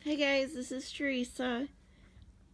Hey guys, this is Teresa.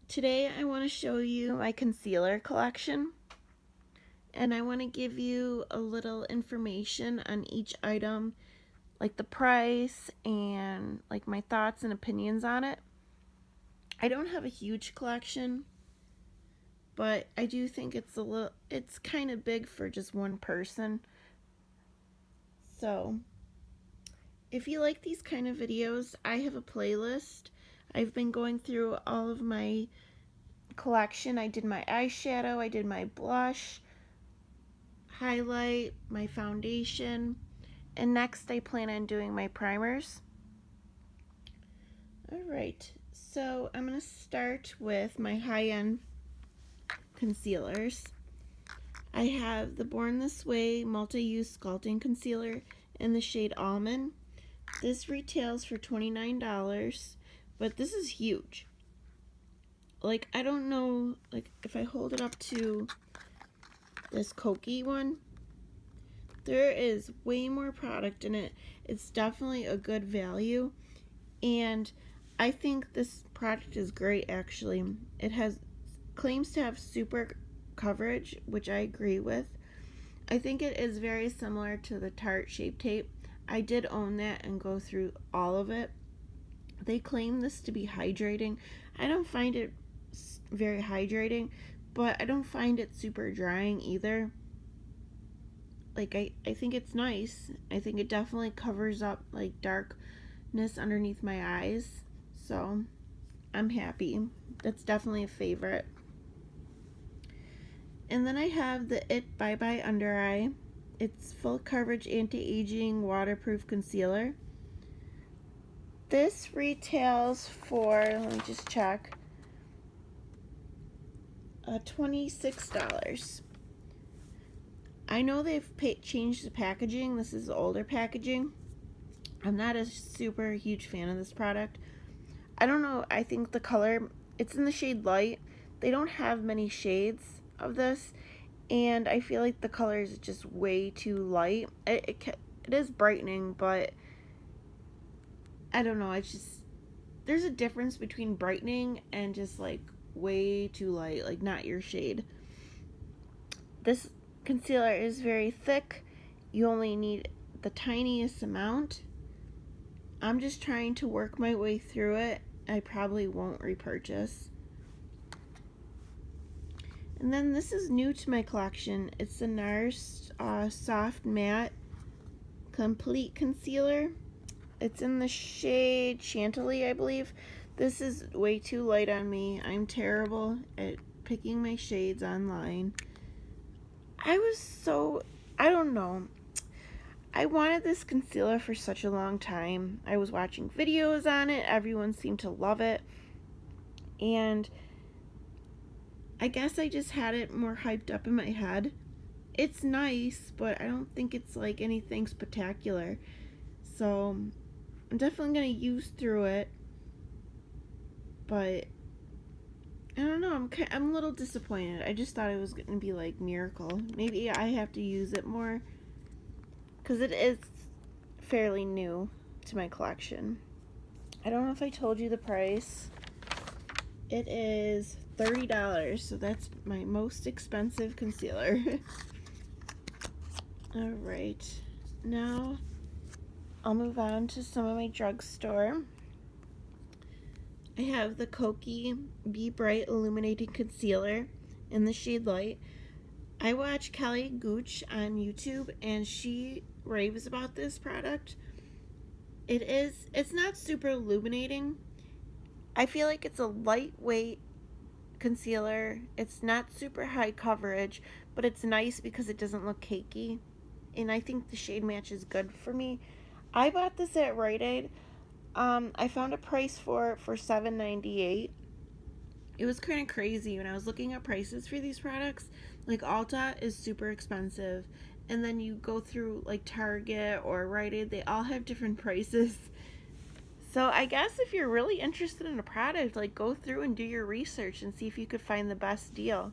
Today I want to show you my concealer collection, and I want to give you a little information on each item, like the price and like my thoughts and opinions on it. I don't have a huge collection, but I do think it's kind of big for just one person. So, if you like these kind of videos, I have a playlist. I've been going through all of my collection. I did my eyeshadow, I did my blush, highlight, my foundation, and next I plan on doing my primers. Alright, so I'm going to start with my high-end concealers. I have the Born This Way Multi-Use Sculpting Concealer in the shade Almond. This retails for $29, but this is huge. Like, I don't know, like, if I hold it up to this Kokie one, there is way more product in it. It's definitely a good value, and I think this product is great. Actually, it claims to have super coverage, which I agree with. I think it is very similar to the Tarte Shape Tape. I did own that and go through all of it. They claim this to be hydrating. I don't find it very hydrating, but I don't find it super drying either. Like, I think it's nice. I think it definitely covers up like darkness underneath my eyes. So I'm happy. That's definitely a favorite. And then I have the It Bye Bye Under Eye. It's full coverage anti-aging waterproof concealer. This retails for, let me just check, $26. I know they've changed the packaging. This is the older packaging. I'm not a super huge fan of this product. I don't know, I think the color, it's in the shade Light. They don't have many shades of this, and I feel like the color is just way too light. It is brightening, but I don't know, it's just, there's a difference between brightening and just like way too light, like not your shade. This concealer is very thick. You only need the tiniest amount. I'm just trying to work my way through it. I probably won't repurchase. And then this is new to my collection. It's the NARS Soft Matte Complete Concealer. It's in the shade Chantilly, I believe. This is way too light on me. I'm terrible at picking my shades online. I don't know. I wanted this concealer for such a long time. I was watching videos on it. Everyone seemed to love it. And I guess I just had it more hyped up in my head. It's nice, but I don't think it's like anything spectacular. So I'm definitely going to use through it. But I don't know. I'm a little disappointed. I just thought it was going to be like Miracle. Maybe I have to use it more, because it is fairly new to my collection. I don't know if I told you the price. It is $30, so that's my most expensive concealer. Alright, now I'll move on to some of my drugstore. I have the Kokie Be Bright Illuminating Concealer in the shade Light. I watch Kelly Gooch on YouTube, and she raves about this product. It's not super illuminating. I feel like it's a lightweight concealer. It's not super high coverage, but it's nice because it doesn't look cakey. And I think the shade match is good for me. I bought this at Rite Aid. I found a price for it for $7.98. It was kind of crazy when I was looking at prices for these products. Like, Ulta is super expensive, and then you go through like Target or Rite Aid, they all have different prices. So I guess if you're really interested in a product, like, go through and do your research and see if you could find the best deal.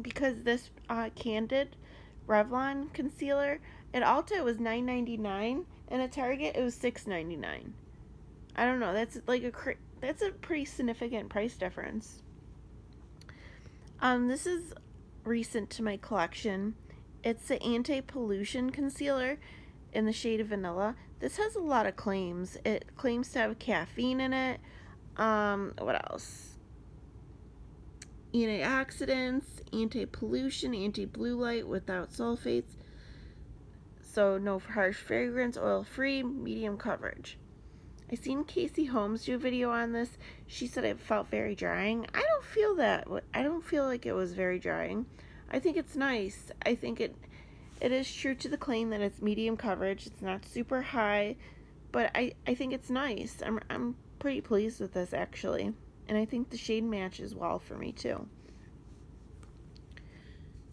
Because this Candid Revlon concealer at Ulta it was $9.99, and at Target it was $6.99. I don't know. That's like that's a pretty significant price difference. This is recent to my collection. It's the anti-pollution concealer in the shade of vanilla. This has a lot of claims. It claims to have caffeine in it. What else? Antioxidants, anti-pollution, anti-blue light without sulfates. So no harsh fragrance, oil-free, medium coverage. I seen Casey Holmes do a video on this. She said it felt very drying. I don't feel that. I don't feel like it was very drying. I think it's nice. I think it is true to the claim that it's medium coverage. It's not super high, but I think it's nice. I'm pretty pleased with this actually. And I think the shade matches well for me too.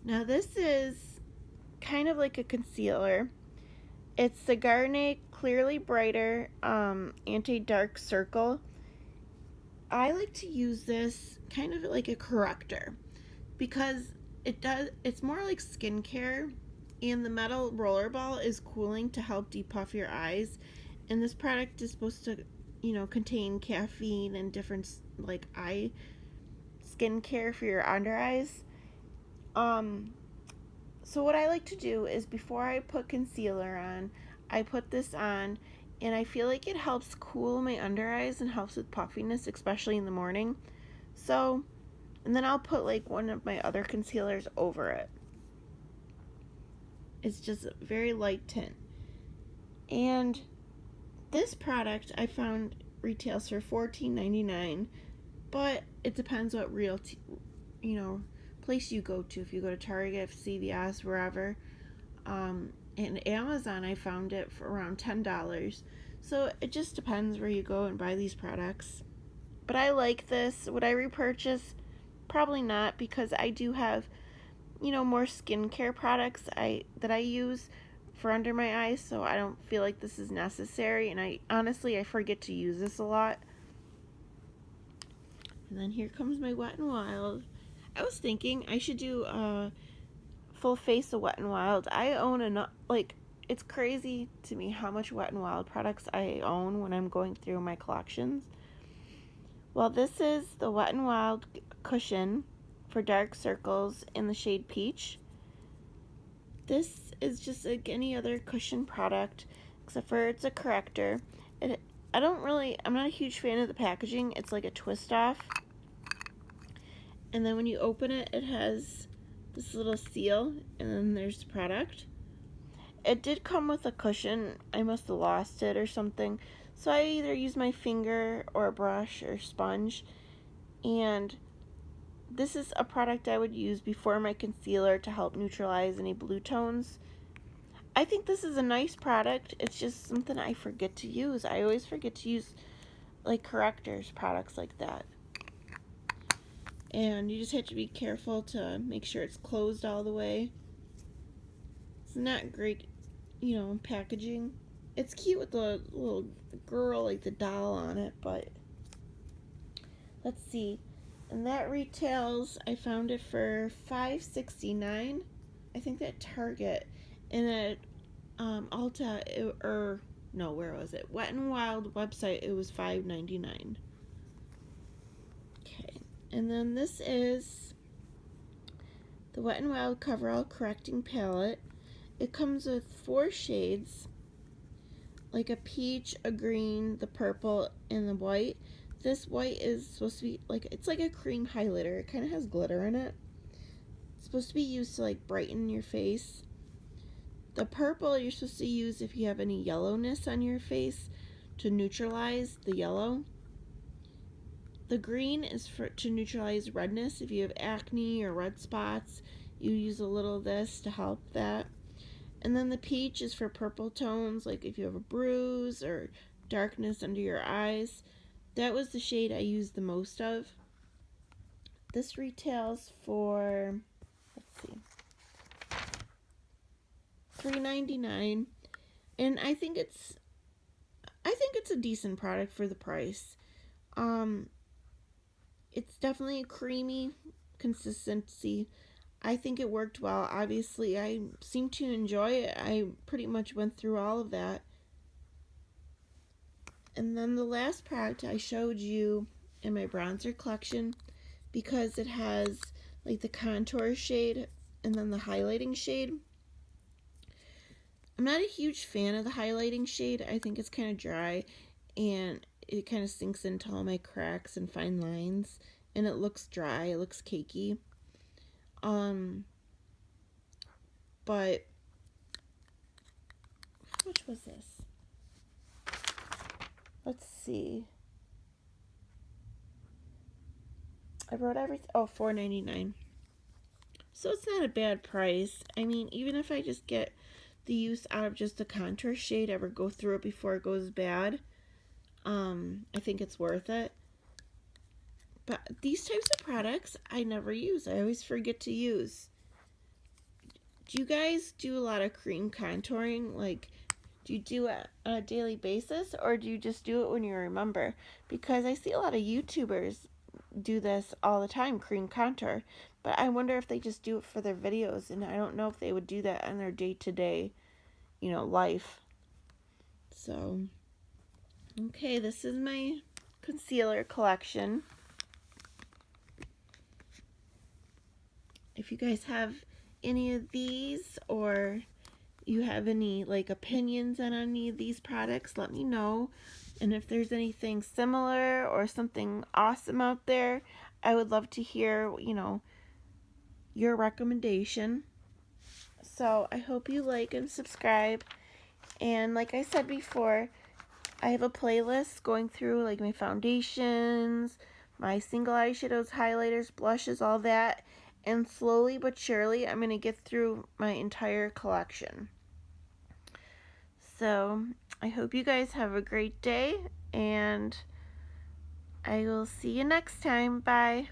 Now this is kind of like a concealer. It's the Garner Clearly Brighter Anti-Dark Circle. I like to use this kind of like a corrector because it's more like skincare, and the metal roller ball is cooling to help depuff your eyes, and this product is supposed to, contain caffeine and different like eye skincare for your under eyes. So what I like to do is before I put concealer on, I put this on, and I feel like it helps cool my under eyes and helps with puffiness, especially in the morning. So, and then I'll put like one of my other concealers over it. It's just a very light tint. And this product I found retails for $14.99, but it depends what place you go to. If you go to Target, CVS, wherever. And Amazon, I found it for around $10. So it just depends where you go and buy these products. But I like this. Would I repurchase? Probably not, because I do have, more skincare products that I use for under my eyes, so I don't feel like this is necessary. And I forget to use this a lot. And then here comes my Wet n Wild. I was thinking I should do a full face of Wet n Wild. I own it's crazy to me how much Wet n Wild products I own when I'm going through my collections. Well, this is the Wet n Wild cushion for dark circles in the shade Peach. This is just like any other cushion product, except for it's a corrector. I'm not a huge fan of the packaging. It's like a twist off. And then when you open it, it has this little seal, and then there's the product. It did come with a cushion. I must have lost it or something. So I either use my finger or a brush or sponge. And this is a product I would use before my concealer to help neutralize any blue tones. I think this is a nice product. It's just something I forget to use. I always forget to use like correctors, products like that. And you just have to be careful to make sure it's closed all the way. It's not great, packaging. It's cute with the little girl, like the doll on it, but let's see. And that retails, I found it for $5.69. I think at Target. And at Ulta, where was it? Wet n Wild website, it was $5.99. Okay. And then this is the Wet n Wild Coverall Correcting Palette. It comes with 4 shades, like a peach, a green, the purple, and the white. This white is supposed to be it's like a cream highlighter. It kind of has glitter in it. It's supposed to be used to like brighten your face. The purple you're supposed to use if you have any yellowness on your face to neutralize the yellow. The green is to neutralize redness. If you have acne or red spots, you use a little of this to help that. And then the peach is for purple tones, like if you have a bruise or darkness under your eyes. That was the shade I used the most of. This retails for, $3.99, and I think it's a decent product for the price. It's definitely a creamy consistency. I think it worked well. Obviously, I seem to enjoy it. I pretty much went through all of that. And then the last product I showed you in my bronzer collection, because it has like the contour shade and then the highlighting shade. I'm not a huge fan of the highlighting shade. I think it's kind of dry and it kind of sinks into all my cracks and fine lines, and it looks dry, it looks cakey. But how much was this? Let's see. I wrote everything. Oh, $4.99. So it's not a bad price. I mean, even if I just get the use out of just the contour shade, ever go through it before it goes bad, I think it's worth it. But these types of products I never use. I always forget to use. Do you guys do a lot of cream contouring? Like, do you do it on a daily basis, or do you just do it when you remember? Because I see a lot of YouTubers do this all the time, cream contour. But I wonder if they just do it for their videos, and I don't know if they would do that on their day-to-day, life. So, okay, this is my concealer collection. If you guys have any of these, or you have any opinions on any of these products, let me know. And if there's anything similar or something awesome out there, I would love to hear, your recommendation. So I hope you like and subscribe. And like I said before, I have a playlist going through my foundations, my single eyeshadows, highlighters, blushes, all that. And slowly but surely, I'm going to get through my entire collection. So I hope you guys have a great day, and I will see you next time. Bye.